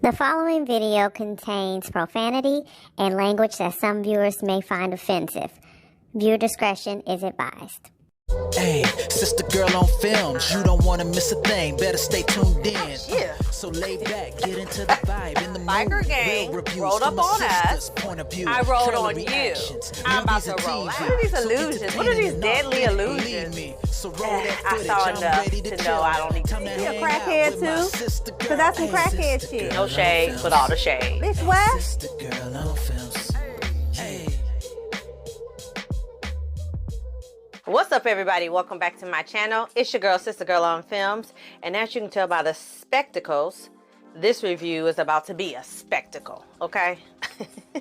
The following video contains profanity and language that some viewers may find offensive. Viewer discretion is advised. Hey, sister girl on films, you don't want to miss a thing. Better stay tuned in. Yeah. So lay back, get into the vibe. In the Biker mood, gang real reviews rolled up from a on us. sister's point of view. I rolled Curly on you. reactions, I'm about movies to and roll. TV. What are these So illusions? What are these entertaining deadly enough, illusions? believe me. So roll that I footage, saw I'm enough ready to chill. know I don't need to Time see to a hang crackhead out with my too. sister girl. Cause that's some Hey, crackhead sister shit. girl No shade, on but all the films. shade. Bitch, what? Sister girl on films. Hey. What's up, everybody? Welcome back to my channel. It's your girl, Sister Girl on Films. And as you can tell by the spectacles, this review is about to be a spectacle, okay?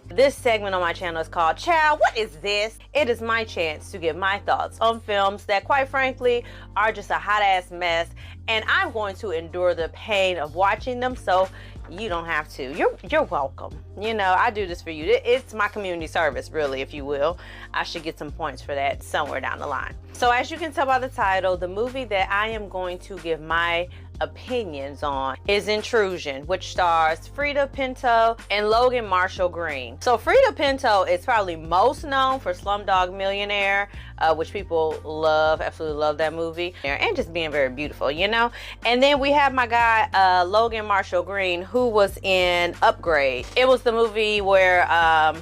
This segment on my channel is called Child, What Is This? It is my chance to give my thoughts on films that, quite frankly, are just a hot-ass mess. And I'm going to endure the pain of watching them, so you don't have to. You're welcome. You know, I do this for you. It's my community service, really, if you will. I should get some points for that somewhere down the line. So as you can tell by the title, the movie that I am going to give my opinions on is Intrusion, which stars Freida Pinto and Logan Marshall Green. So Freida Pinto is probably most known for Slumdog Millionaire, which people love, absolutely love that movie, and just being very beautiful, you know. And then we have my guy Logan Marshall Green, who was in Upgrade. It was the movie where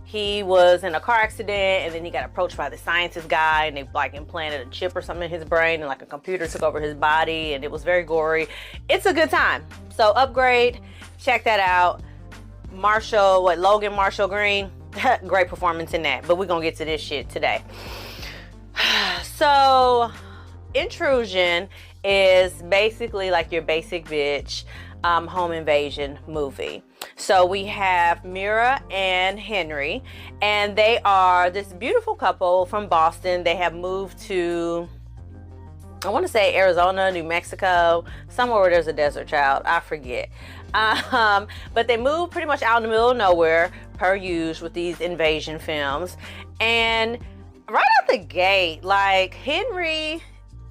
he was in a car accident and then he got approached by the scientist guy and they like implanted a chip or something in his brain and like a computer took over his body and it was very gory. It's a good time. So Upgrade, check that out. Logan Marshall Green, great performance in that, but we're gonna get to this shit today. So Intrusion is basically like your basic bitch home invasion movie. So we have Mira and Henry, and they are this beautiful couple from Boston. They have moved to, I want to say Arizona, New Mexico, somewhere where there's a desert, child. I forget. But they moved pretty much out in the middle of nowhere, per usual with these invasion films. And right out the gate, like, Henry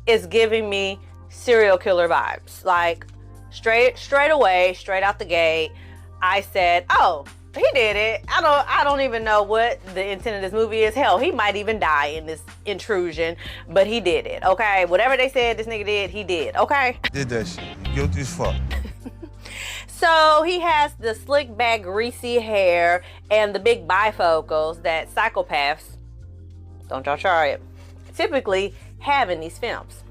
is giving me serial killer vibes. Like, straight away, straight out the gate, I said, oh, he did it. I don't even know what the intent of this movie is. Hell, he might even die in this intrusion, but he did it, okay? Whatever they said this nigga did, he did, okay? Did that shit. Guilty as fuck. So he has the slick back, greasy hair and the big bifocals that psychopaths, don't y'all try it, typically have in these films.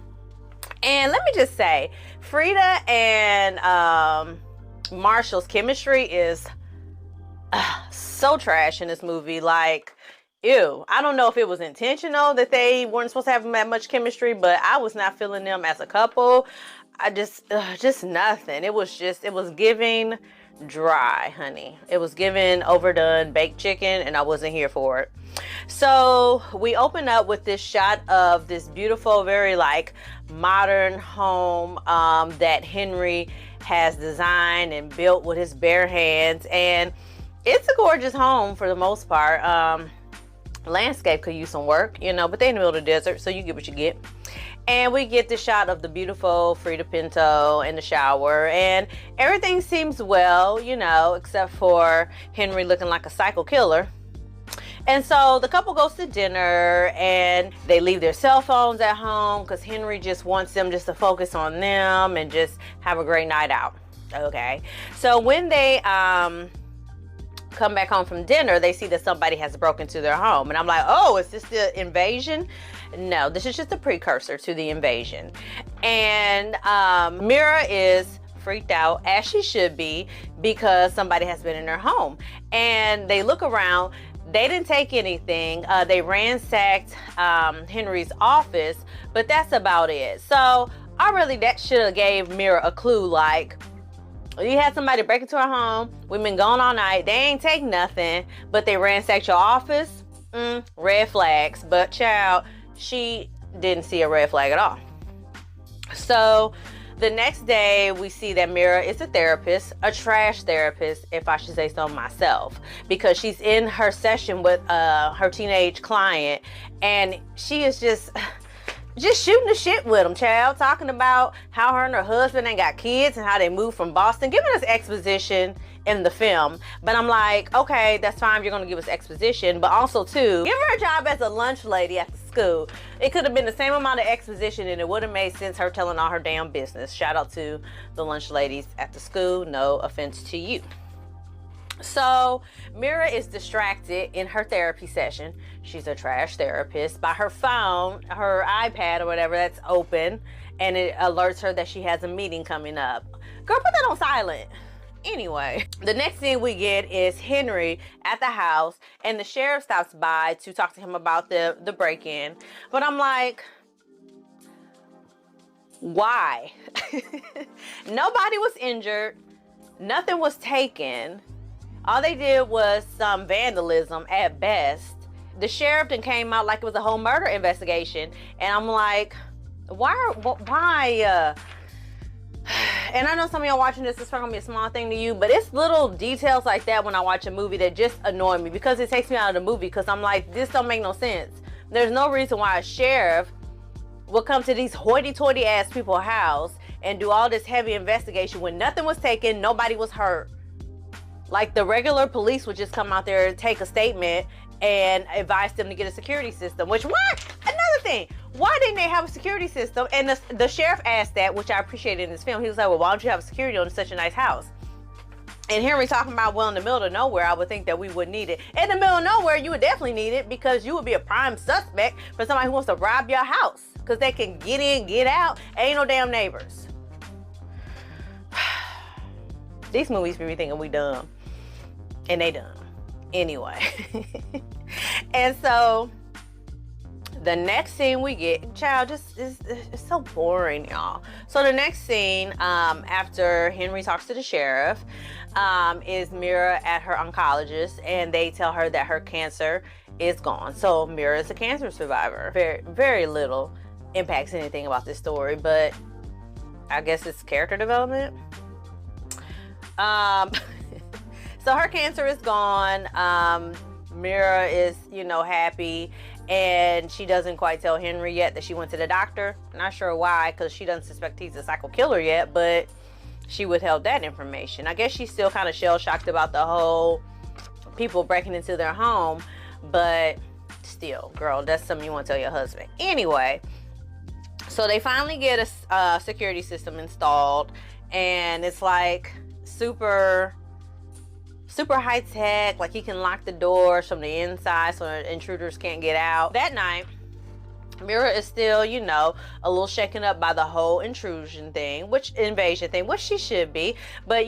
And let me just say, Freida and Marshall's chemistry is so trash in this movie. Like, ew. I don't know if it was intentional that they weren't supposed to have that much chemistry, but I was not feeling them as a couple. I just nothing. It was giving dry, honey. It was giving overdone baked chicken, and I wasn't here for it. So we open up with this shot of this beautiful, very like modern home that Henry has designed and built with his bare hands, and it's a gorgeous home for the most part. Landscape could use some work, you know, but they're in the middle of the desert, so you get what you get. And we get the shot of the beautiful Freida Pinto in the shower, and everything seems well, you know, except for Henry looking like a psycho killer. And so the couple goes to dinner and they leave their cell phones at home because Henry just wants them just to focus on them and just have a great night out. Okay. So when they come back home from dinner, they see that somebody has broken into their home. And I'm like, oh, is this the invasion? No, this is just a precursor to the invasion. And Mira is freaked out, as she should be, because somebody has been in her home. And they look around. They didn't take anything. They ransacked Henry's office, but that's about it. So that should have gave Mira a clue, like, you had somebody break into our home, we've been gone all night, they ain't take nothing, but they ransacked your office. Red flags. But child, she didn't see a red flag at all. So the next day, we see that Mira is a therapist, a trash therapist, if I should say so myself, because she's in her session with her teenage client, and she is just just shooting the shit with him, child. Talking about how her and her husband ain't got kids and how they moved from Boston. Giving us exposition in the film. But I'm like, okay, that's fine. You're going to give us exposition. But also, too, give her a job as a lunch lady at the school. It could have been the same amount of exposition and it would have made sense her telling all her damn business. Shout out to the lunch ladies at the school. No offense to you. So Mira is distracted in her therapy session. She's a trash therapist. By her phone, her iPad or whatever, that's open, and it alerts her that she has a meeting coming up. Girl, put that on silent. Anyway, the next thing we get is Henry at the house, and the sheriff stops by to talk to him about the break-in. But I'm like, why? Nobody was injured. Nothing was taken. All they did was some vandalism at best. The sheriff then came out like it was a whole murder investigation. And I'm like, why? And I know some of y'all watching this, it's not gonna be a small thing to you, but it's little details like that when I watch a movie that just annoy me because it takes me out of the movie because I'm like, this don't make no sense. There's no reason why a sheriff will come to these hoity-toity ass people's house and do all this heavy investigation when nothing was taken, nobody was hurt. Like the regular police would just come out there and take a statement and advise them to get a security system, which what? Another thing, why didn't they have a security system? And the sheriff asked that, which I appreciated in this film. He was like, well, why don't you have a security on such a nice house? And Henry talking about, well, in the middle of nowhere, I would think that we would need it. In the middle of nowhere, you would definitely need it because you would be a prime suspect for somebody who wants to rob your house because they can get in, get out. Ain't no damn neighbors. These movies be thinking we dumb. And they done. Anyway. And so the next scene we get, child, just it's so boring, y'all. So the next scene, after Henry talks to the sheriff, is Mira at her oncologist, and they tell her that her cancer is gone. So Mira is a cancer survivor. Very, very little impacts anything about this story, but I guess it's character development. So her cancer is gone. Mira is, happy, and she doesn't quite tell Henry yet that she went to the doctor. Not sure why, because she doesn't suspect he's a psycho killer yet, but she withheld that information. I guess she's still kind of shell-shocked about the whole people breaking into their home, but still, girl, that's something you want to tell your husband. Anyway, so they finally get a security system installed, and it's like super high tech, like he can lock the doors from the inside so intruders can't get out. That night, Mira is still, a little shaken up by the whole invasion thing, which she should be. But,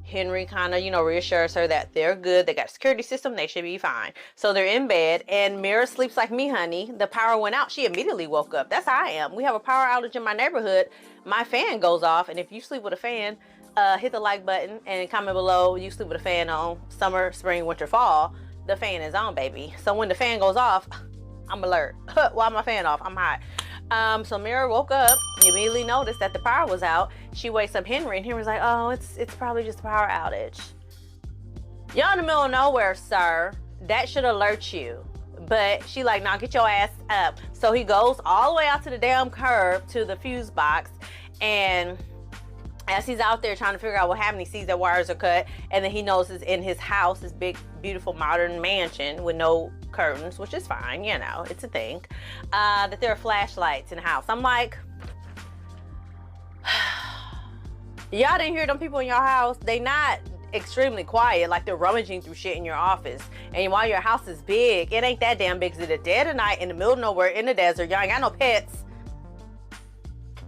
Henry kind of, reassures her that they're good. They got a security system. They should be fine. So they're in bed, and Mira sleeps like me, honey. The power went out. She immediately woke up. That's how I am. We have a power outage in my neighborhood. My fan goes off, and if you sleep with a fan, hit the like button and comment below you sleep with a fan on. Summer, spring, winter, fall, the fan is on, baby. So when the fan goes off, I'm alert. Why my fan off? I'm hot. So Mira woke up, immediately noticed that the power was out. She wakes up Henry, and Henry's like, oh, it's probably just a power outage. Y'all in the middle of nowhere, sir. That should alert you. But she like, nah, get your ass up. So he goes all the way out to the damn curb to the fuse box, and as he's out there trying to figure out what happened, he sees that wires are cut, and then he notices in his house, this big, beautiful, modern mansion with no curtains, which is fine, it's a thing, that there are flashlights in the house. I'm like, y'all didn't hear them people in your house? They not extremely quiet, like they're rummaging through shit in your office. And while your house is big, it ain't that damn big, because it's dead of night in the middle of nowhere in the desert. Y'all ain't got no pets.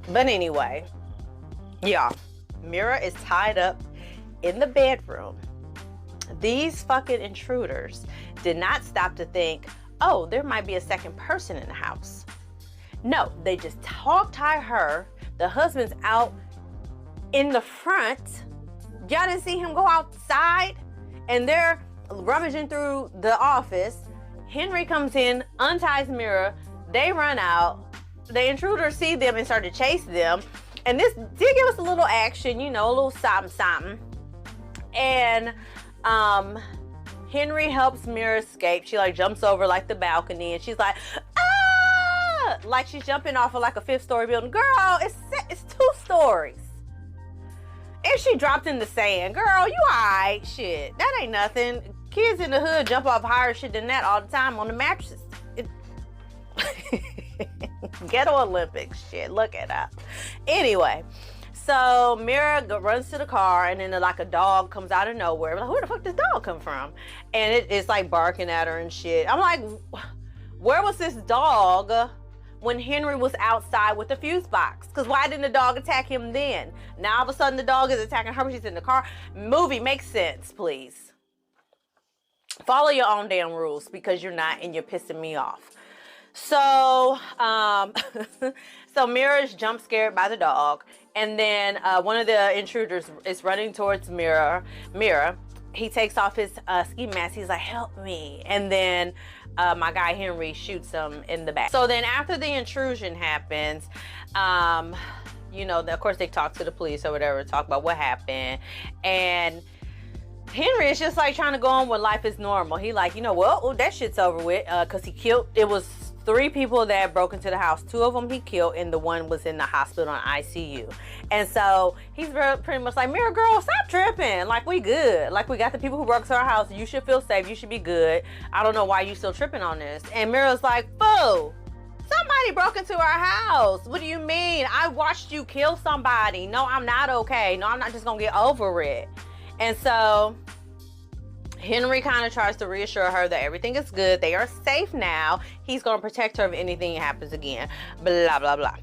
But anyway, y'all, Mira is tied up in the bedroom. These fucking intruders did not stop to think, oh, there might be a second person in the house. No, they just hog-tie her. The husband's out in the front. Y'all didn't see him go outside, and they're rummaging through the office. Henry comes in, unties Mira. They run out. The intruders see them and start to chase them. And this did give us a little action, a little something. And Henry helps Mira escape. She like jumps over like the balcony, and she's like, ah! like she's jumping off of like a 5th-story building. Girl, it's 2 stories. And she dropped in the sand. Girl, you alright? Shit, that ain't nothing. Kids in the hood jump off higher shit than that all the time on the mattresses. Ghetto Olympics shit. Look it up. Anyway, so Mira runs to the car, and then like a dog comes out of nowhere. Like, where the fuck did this dog come from? And it's like barking at her and shit. I'm like, where was this dog when Henry was outside with the fuse box? Because why didn't the dog attack him then? Now all of a sudden the dog is attacking her when she's in the car. Movie makes sense, please. Follow your own damn rules, because you're not, and you're pissing me off. So, so Mira's jump scared by the dog, and then one of the intruders is running towards Mira. He takes off his ski mask. He's like, "Help me!" And then my guy Henry shoots him in the back. So then after the intrusion happens, you know, of course they talk to the police or whatever, talk about what happened, and Henry is just like trying to go on with life as normal. He like, you know what? Well, that shit's over with, because he killed. It was 3 people that broke into the house. 2 of them he killed, and the one was in the hospital on ICU. And so he's pretty much like, Mira, girl, stop tripping. Like, we good. Like, we got the people who broke into our house. You should feel safe. You should be good. I don't know why you still tripping on this. And Mira's like, fool, somebody broke into our house. What do you mean? I watched you kill somebody. No, I'm not okay. No, I'm not just gonna get over it. And so Henry kind of tries to reassure her that everything is good. They are safe now. He's going to protect her if anything happens again. Blah, blah, blah.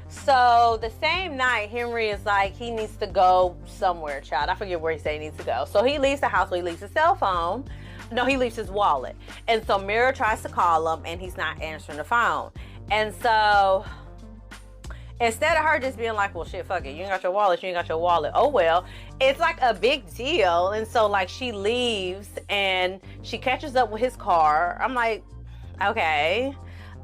So the same night, Henry is like, he needs to go somewhere, child. I forget where he said he needs to go. So he leaves the house. He leaves his cell phone. No, he leaves his wallet. And so Mira tries to call him, and he's not answering the phone. And so instead of her just being like, well, shit, fuck it. You ain't got your wallet. You ain't got your wallet. Oh, well. It's like a big deal. And so, like, she leaves, and she catches up with his car. I'm like, okay.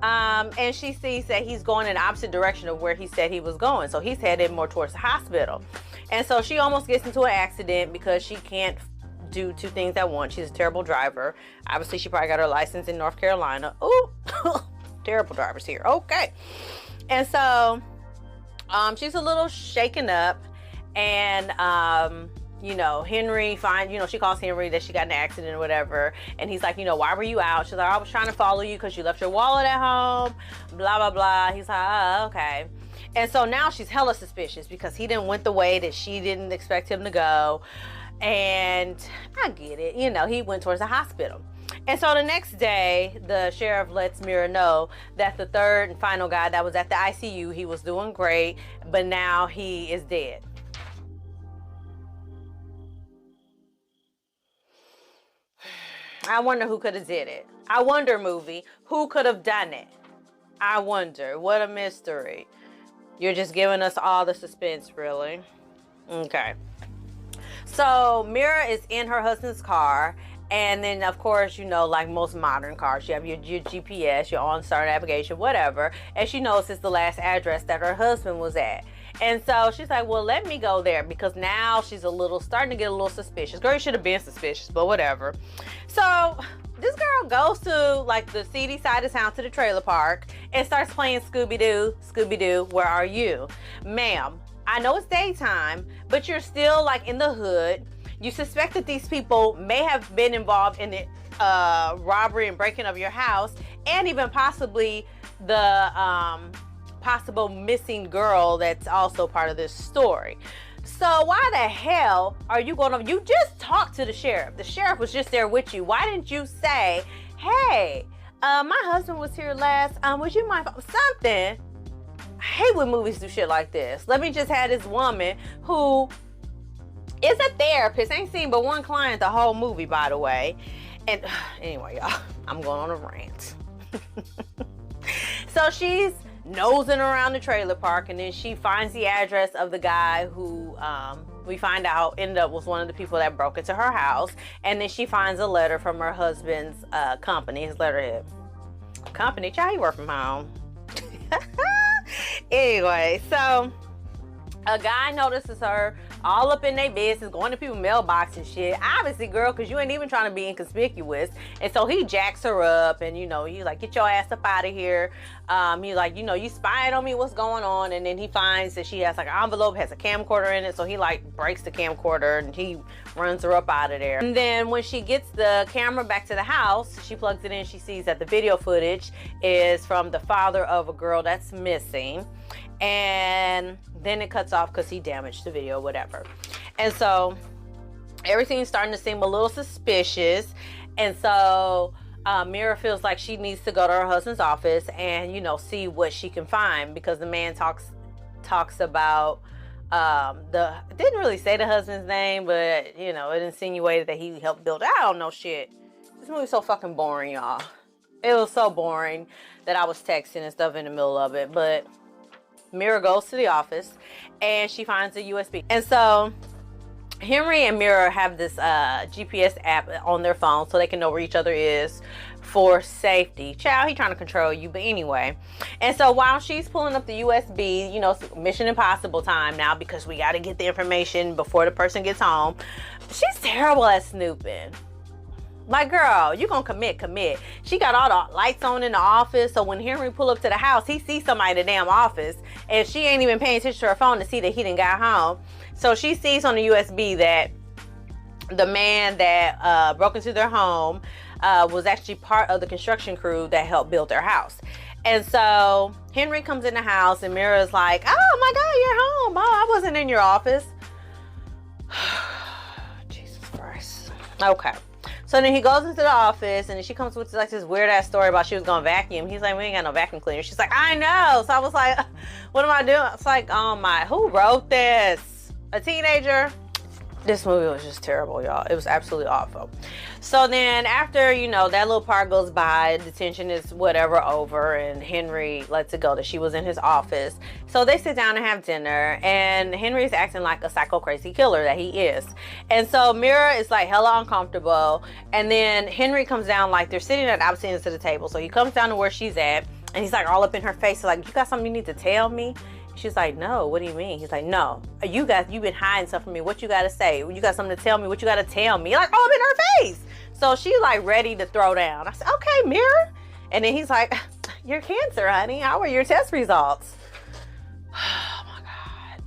And she sees that he's going in the opposite direction of where he said he was going. So he's headed more towards the hospital. And so she almost gets into an accident because she can't do 2 things at once. She's a terrible driver. Obviously, she probably got her license in North Carolina. Ooh, terrible drivers here. Okay. And so she's a little shaken up, and you know, Henry she calls Henry that she got in an accident or whatever, and he's like, you know, why were you out? She's like, I was trying to follow you because you left your wallet at home, blah blah blah. He's like, oh, okay. And so now she's hella suspicious because he didn't went the way that she didn't expect him to go, and I get it, you know, he went towards the hospital. And so the next day, the sheriff lets Mira know that the 3rd and final guy that was at the ICU, he was doing great, but now he is dead. I wonder who could have did it. I wonder, movie, who could have done it? I wonder. What a mystery. You're just giving us all the suspense, really. Okay. So Mira is in her husband's car. And then, of course, you know, like most modern cars, you have your GPS, your OnStar navigation, whatever. And she knows it's the last address that her husband was at. And so she's like, well, let me go there, because now she's starting to get a little suspicious. Girl, you should have been suspicious, but whatever. So this girl goes to like the seedy side of town, to the trailer park, and starts playing Scooby-Doo. Scooby-Doo, where are you? Ma'am, I know it's daytime, but you're still like in the hood. You suspect that these people may have been involved in the robbery and breaking of your house, and even possibly the possible missing girl that's also part of this story. So why the hell are you you just talked to the sheriff. The sheriff was just there with you. Why didn't you say, hey, my husband was here last, would you mind something? I hate when movies do shit like this. Let me just have this woman who is a therapist, ain't seen but one client the whole movie, by the way. And anyway, y'all, I'm going on a rant. So she's nosing around the trailer park, and then she finds the address of the guy who we find out ended up was one of the people that broke into her house. And then she finds a letter from her husband's company, his letterhead. Company, child, he work from home. Anyway, so A guy notices her all up in their business, going to people's mailbox and shit. Obviously, girl, because you ain't even trying to be inconspicuous. And so he jacks her up and, you know, he's like, get your ass up out of here. He's like, you know, you spying on me, what's going on? And then he finds that she has like an envelope, has a camcorder in it. So he like breaks the camcorder and he runs her up out of there. And then when she gets the camera back to the house, she plugs it in. She sees that the video footage is from the father of a girl that's missing. And then it cuts off because he damaged the video, whatever. And so everything's starting to seem a little suspicious. And so Mira feels like she needs to go to her husband's office and, you know, see what she can find, because the man talks about didn't really say the husband's name, but, you know, it insinuated that he helped build. I don't know shit. This movie's so fucking boring, y'all. It was so boring that I was texting and stuff in the middle of it. But Mira goes to the office and she finds a USB. And so Henry and Mira have this GPS app on their phone so they can know where each other is for safety. Child, he trying to control you, but anyway. And so while she's pulling up the USB, you know, it's Mission Impossible time now, because we got to get the information before the person gets home. She's terrible at snooping. Like, girl, you gonna commit. She got all the lights on in the office, so when Henry pull up to the house, he sees somebody in the damn office, and she ain't even paying attention to her phone to see that he done got home. So she sees on the USB that the man that broke into their home was actually part of the construction crew that helped build their house. And so Henry comes in the house, and Mira's like, oh my God, you're home. Oh, I wasn't in your office. Jesus Christ. Okay. So then he goes into the office, and then she comes with like this weird ass story about she was gonna vacuum. He's like, we ain't got no vacuum cleaner. She's like, I know. So I was like, what am I doing? It's like, oh my, who wrote this? A teenager? This movie was just terrible, y'all. It was absolutely awful. So then after, you know, that little part goes by, detention is whatever over, and Henry lets it go that she was in his office. So they sit down and have dinner, and Henry's acting like a psycho crazy killer that he is. And so Mira is like hella uncomfortable, and then Henry comes down, like they're sitting at opposite ends of the table. So he comes down to where she's at, and he's like all up in her face, like, you got something you need to tell me? She's like, no, what do you mean? He's like, no, you've been hiding stuff from me. What you got to say? You got something to tell me? What you got to tell me? Like, all up in her face. So she's like ready to throw down. I said, okay, Mira. And then he's like, you're cancer, honey. How are your test results? Oh my God.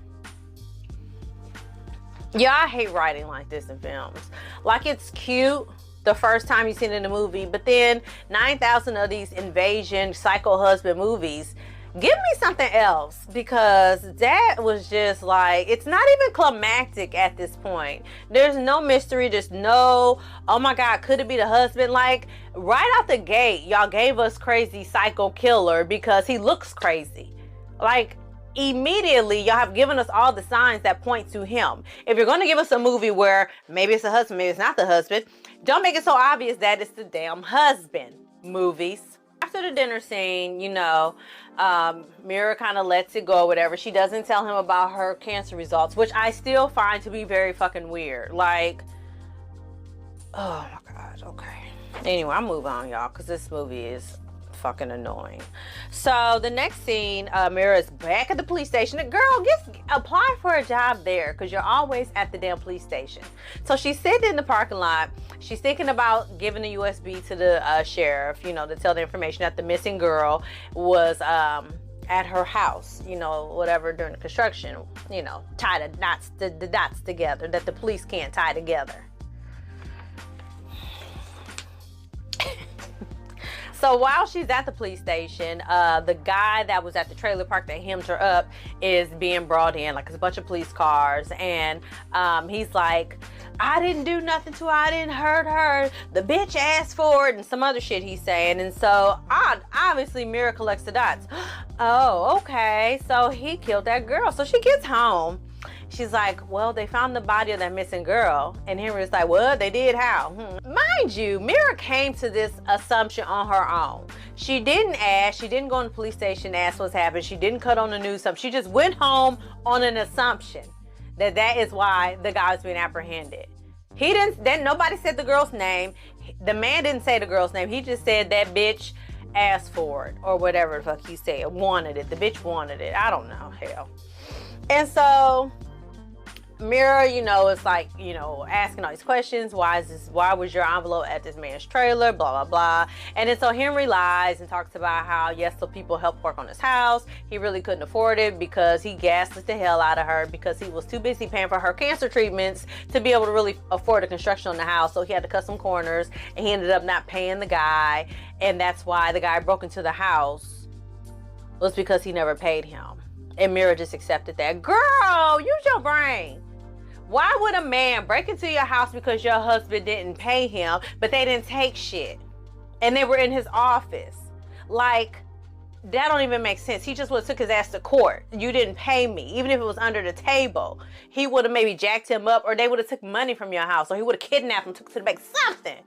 Yeah, I hate writing like this in films. Like, it's cute the first time you see it in the movie, but then 9,000 of these invasion psycho husband movies, give me something else, because that was just like, it's not even climactic at this point. There's no mystery. There's no, oh my God, could it be the husband? Like, right out the gate, y'all gave us crazy psycho killer because he looks crazy. Like, immediately, y'all have given us all the signs that point to him. If you're going to give us a movie where maybe it's a husband, maybe it's not the husband, don't make it so obvious that it's the damn husband. Movies. After the dinner scene, you know, Mira kind of lets it go, whatever. She doesn't tell him about her cancer results, which I still find to be very fucking weird. Like, oh my God, okay. Anyway, I'll move on, y'all, because this movie is fucking annoying. So the next scene, Mira is back at the police station. Girl, apply for a job there, because you're always at the damn police station. So she's sitting in the parking lot. She's thinking about giving the USB to the sheriff, you know, to tell the information that the missing girl was at her house, you know, whatever, during the construction, you know, tie the dots together that the police can't tie together. So while she's at the police station, the guy that was at the trailer park that hemmed her up is being brought in, like it's a bunch of police cars, and he's like, I didn't do nothing to her, I didn't hurt her, the bitch asked for it, and some other shit he's saying. And so obviously Mira collects the dots. Oh, okay, so he killed that girl. So she gets home. She's like, well, they found the body of that missing girl. And Henry's like, well, they did how? Mind you, Mira came to this assumption on her own. She didn't ask. She didn't go in the police station and ask what's happened. She didn't cut on the news. She just went home on an assumption that is why the guy was being apprehended. He didn't, then nobody said the girl's name. The man didn't say the girl's name. He just said that bitch asked for it, or whatever the fuck he said, wanted it. The bitch wanted it. I don't know, hell. And so Mira, you know, is like, you know, asking all these questions. Why was your envelope at this man's trailer? Blah, blah, blah. And then so Henry lies and talks about how, yes, the people helped work on his house. He really couldn't afford it because he gaslit the hell out of her because he was too busy paying for her cancer treatments to be able to really afford the construction on the house. So he had to cut some corners and he ended up not paying the guy. And that's why the guy broke into the house, was because he never paid him. And Mira just accepted that. Girl, use your brain. Why would a man break into your house because your husband didn't pay him, but they didn't take shit? And they were in his office. Like, that don't even make sense. He just would have took his ass to court. You didn't pay me. Even if it was under the table, he would have maybe jacked him up, or they would have took money from your house, or he would have kidnapped him, took to the bank, something.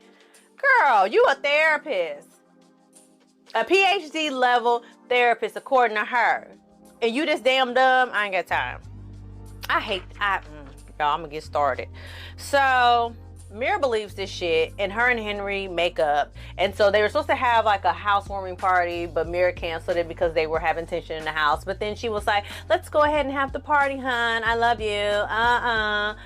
Girl, you a therapist. A PhD level therapist, according to her. And you this damn dumb? I ain't got time. Y'all, I'm gonna get started. So Mira believes this shit, and her and Henry make up. And so they were supposed to have like a housewarming party, but Mira canceled it because they were having tension in the house. But then she was like, let's go ahead and have the party, hun. I love you.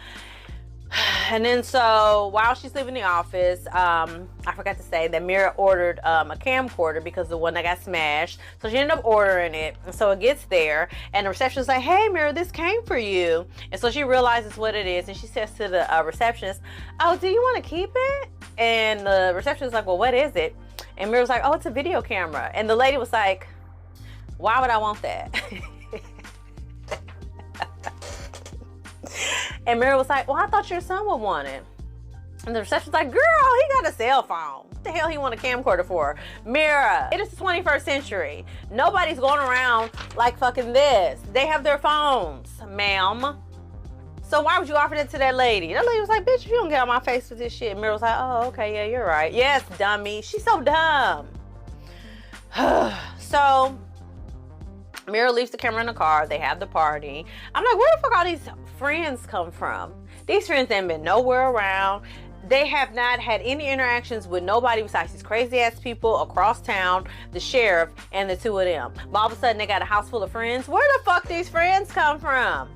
And then so while she's leaving the office, I forgot to say that Mira ordered a camcorder because the one that got smashed. So she ended up ordering it. And so it gets there and the receptionist's like, hey Mira, this came for you. And so she realizes what it is and she says to the receptionist, oh, do you want to keep it? And the receptionist's like, well, what is it? And Mira's like, oh, it's a video camera. And the lady was like, why would I want that? And Mira was like, well, I thought your son would want it. And the receptionist's like, girl, he got a cell phone. What the hell he want a camcorder for? Mira, it is the 21st century. Nobody's going around like fucking this. They have their phones, ma'am. So why would you offer that to that lady? That lady was like, bitch, you don't get on my face with this shit. And Mira was like, oh, okay, yeah, you're right. Yes, dummy. She's so dumb. So Mira leaves the camera in the car. They have the party. I'm like, where the fuck all these friends come from? These friends ain't been nowhere around. They have not had any interactions with nobody besides these crazy ass people across town, the sheriff, and the two of them. But all of a sudden, they got a house full of friends. Where the fuck these friends come from?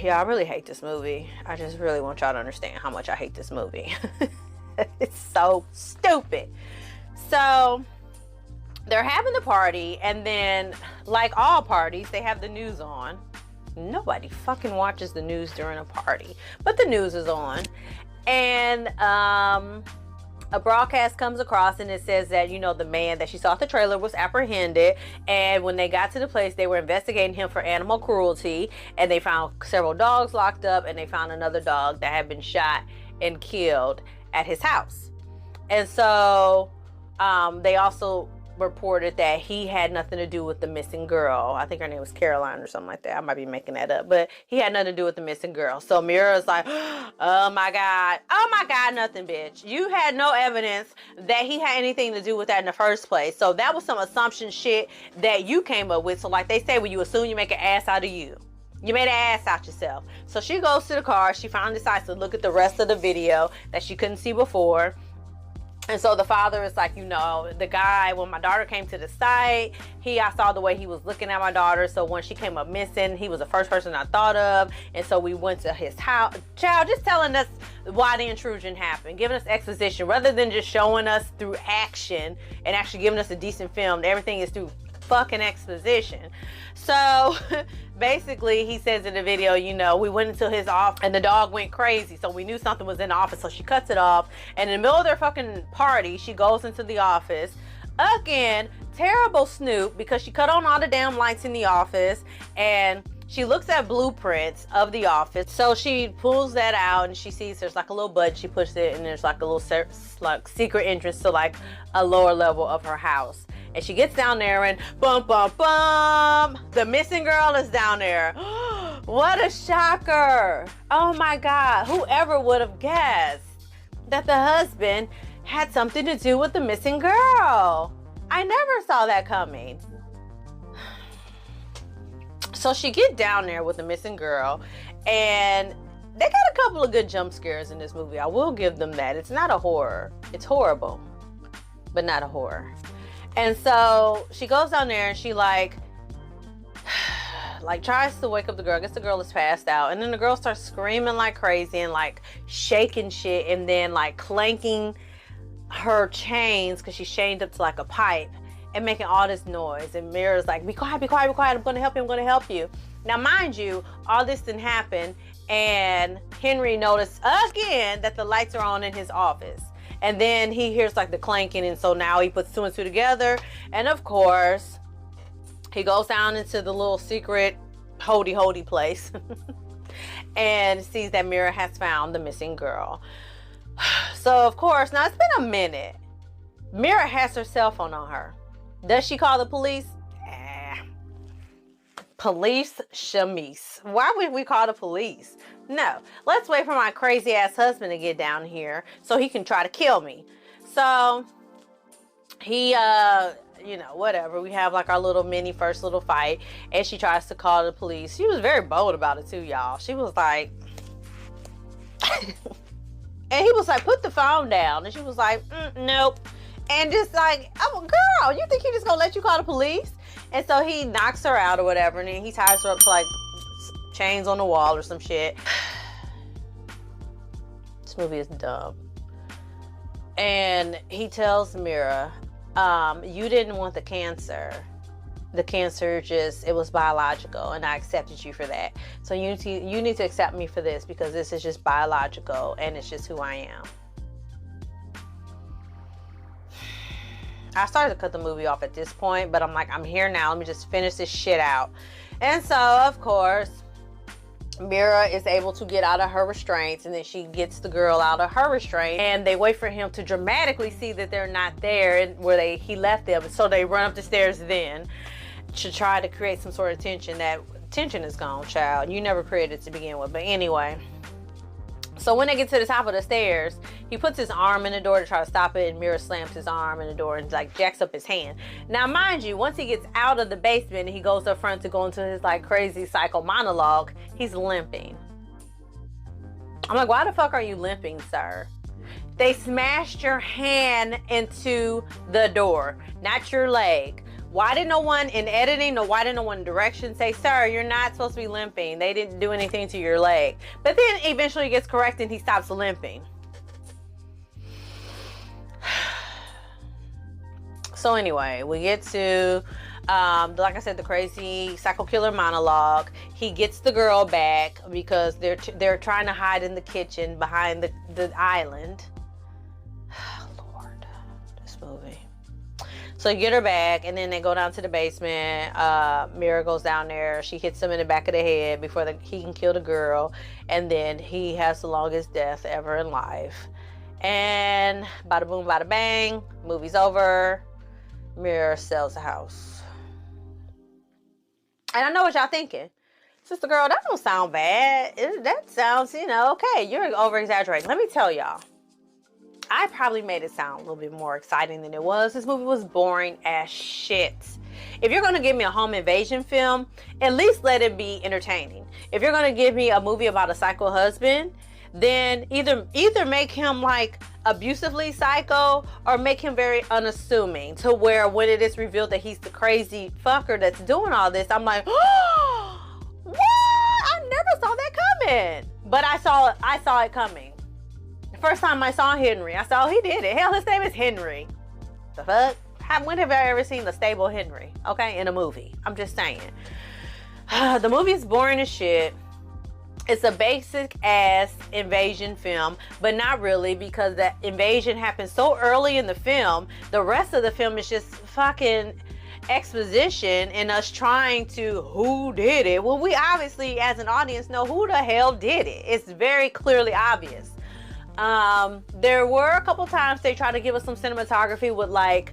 Yeah, I really hate this movie. I just really want y'all to understand how much I hate this movie. It's so stupid. So they're having the party, and then, like all parties, they have the news on. Nobody fucking watches the news during a party, but the news is on. And a broadcast comes across, and it says that, you know, the man that she saw at the trailer was apprehended. And when they got to the place, they were investigating him for animal cruelty. And they found several dogs locked up, and they found another dog that had been shot and killed at his house. And so they also reported that he had nothing to do with the missing girl. I think her name was Caroline or something like that. I might be making that up, but he had nothing to do with the missing girl. So Mira's like, oh my God, nothing, bitch. You had no evidence that he had anything to do with that in the first place. So that was some assumption shit that you came up with. So like they say, when you assume, you make an ass out of you. You made an ass out yourself. So she goes to the car. She finally decides to look at the rest of the video that she couldn't see before. And so the father is like, you know, the guy, when my daughter came to the site, I saw the way he was looking at my daughter. So when she came up missing, he was the first person I thought of. And so we went to his house. Child, just telling us why the intrusion happened, giving us exposition rather than just showing us through action and actually giving us a decent film. Everything is through fucking exposition. So basically he says in the video, you know, we went into his office and the dog went crazy, so we knew something was in the office. So she cuts it off, and in the middle of their fucking party, she goes into the office again. Terrible Snoop, because she cut on all the damn lights in the office, and she looks at blueprints of the office. So she pulls that out and she sees there's like a little button. She pushes it and there's like a little like secret entrance to like a lower level of her house. And she gets down there and bum, bum, bum. The missing girl is down there. What a shocker. Oh my God. Whoever would have guessed that the husband had something to do with the missing girl? I never saw that coming. So she get down there with the missing girl, and they got a couple of good jump scares in this movie. I will give them that. It's not a horror. It's horrible, but not a horror. And so she goes down there and she like like tries to wake up the girl. I guess the girl is passed out, and then the girl starts screaming like crazy and like shaking shit, and then like clanking her chains because she's chained up to like a pipe and making all this noise. And Mira's like, be quiet, be quiet, be quiet. I'm gonna help you. I'm gonna help you. Now, mind you, all this didn't happen, and Henry noticed again that the lights are on in his office. And then he hears like the clanking, and so now he puts 2 and 2 together. And of course, he goes down into the little secret hoity place and sees that Mira has found the missing girl. So of course, now it's been a minute. Mira has her cell phone on her. Does she call the police? Police shamise. Why would we call the police? No, let's wait for my crazy ass husband to get down here so he can try to kill me. So he, you know, whatever. We have like our little mini first little fight, and she tries to call the police. She was very bold about it too, y'all. She was like, and he was like, put the phone down. And she was like, nope. And just like, oh, girl, you think he just gonna let you call the police? And so he knocks her out or whatever, and then he ties her up to like chains on the wall or some shit. This movie is dumb. And he tells Mira, you didn't want the cancer. The cancer just, it was biological, and I accepted you for that. So you need to accept me for this, because this is just biological and it's just who I am. I started to cut the movie off at this point, but I'm like, I'm here now. Let me just finish this shit out. And so, of course, Mira is able to get out of her restraints, and then she gets the girl out of her restraint, and they wait for him to dramatically see that they're not there and where he left them. So they run up the stairs then to try to create some sort of tension. That tension is gone, child. You never created it to begin with. But anyway, so when they get to the top of the stairs, he puts his arm in the door to try to stop it, and Mira slams his arm in the door and like jacks up his hand. Now, mind you, once he gets out of the basement and he goes up front to go into his like crazy psycho monologue, he's limping. I'm like, why the fuck are you limping, sir? They smashed your hand into the door, not your leg. Why did no one in editing, or why did no one in direction say, sir, you're not supposed to be limping? They didn't do anything to your leg. But then eventually he gets corrected and he stops limping. So anyway, we get to, like I said, the crazy psycho killer monologue. He gets the girl back because they're trying to hide in the kitchen behind the island. Lord, this movie. So you get her back, and then they go down to the basement. Mira goes down there. She hits him in the back of the head before he can kill the girl. And then he has the longest death ever in life. And bada boom, bada bang. Movie's over. Mira sells the house. And I know what y'all thinking. Sister girl, that don't sound bad. That sounds, you know, okay. You're over-exaggerating. Let me tell y'all. I probably made it sound a little bit more exciting than it was. This movie was boring as shit. If you're going to give me a home invasion film, at least let it be entertaining. If you're going to give me a movie about a psycho husband, then either make him like abusively psycho, or make him very unassuming, to where when it is revealed that he's the crazy fucker that's doing all this, I'm like, oh, what? I never saw that coming. But I saw it coming. First time I saw Henry, I saw he did it. Hell, his name is Henry. The fuck? When have I ever seen the stable Henry? Okay, in a movie. I'm just saying. The movie is boring as shit. It's a basic ass invasion film, but not really, because that invasion happens so early in the film. The rest of the film is just fucking exposition and us trying to who did it. Well, we obviously as an audience know who the hell did it. It's very clearly obvious. There were a couple times they tried to give us some cinematography with like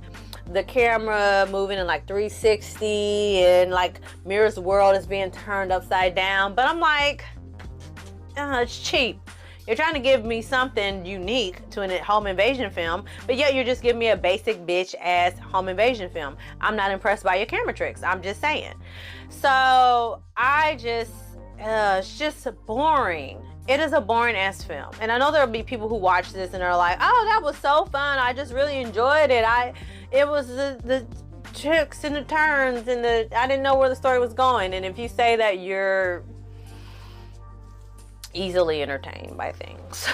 the camera moving in like 360 and like Mira's world is being turned upside down, but I'm like, it's cheap. You're trying to give me something unique to a home invasion film, but yet you're just giving me a basic bitch ass home invasion film. I'm not impressed by your camera tricks. I'm just saying. So it's just boring. It is a boring ass film. And I know there'll be people who watch this and are like, oh, that was so fun. I just really enjoyed it. It was the twists and the turns and I didn't know where the story was going. And if you say that, you're easily entertained by things.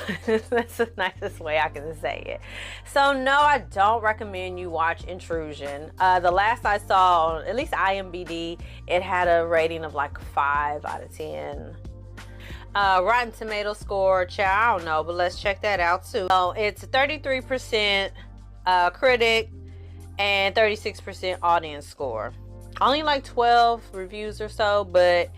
That's the nicest way I can say it. So no, I don't recommend you watch Intrusion. The last I saw, at least IMDb, it had a rating of like 5 out of 10. Rotten Tomato score, I don't know, but let's check that out too. So it's 33% critic and 36% audience score. Only like 12 reviews or so, but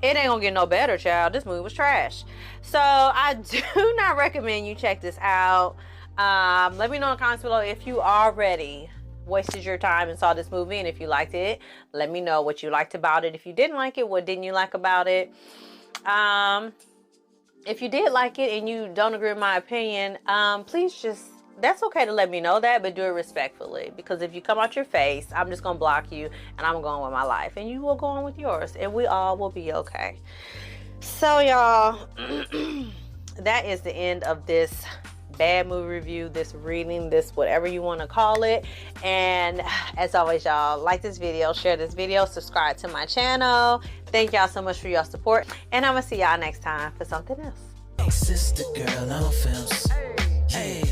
it ain't gonna get no better, child. This movie was trash. So I do not recommend you check this out. Let me know in the comments below if you already wasted your time and saw this movie, and if you liked it, let me know what you liked about it. If you didn't like it, what didn't you like about it? If you did like it and you don't agree with my opinion, please just, that's okay to let me know that, but do it respectfully, because if you come out your face, I'm just gonna block you and I'm going with my life, and you will go on with yours, and we all will be okay. So y'all, that is the end of this bad movie review, this reading, this whatever you want to call it. And as always, y'all, like this video, share this video, subscribe to my channel. Thank y'all so much for your support, and I'm gonna see y'all next time for something else. Hey, sister girl on films. Hey.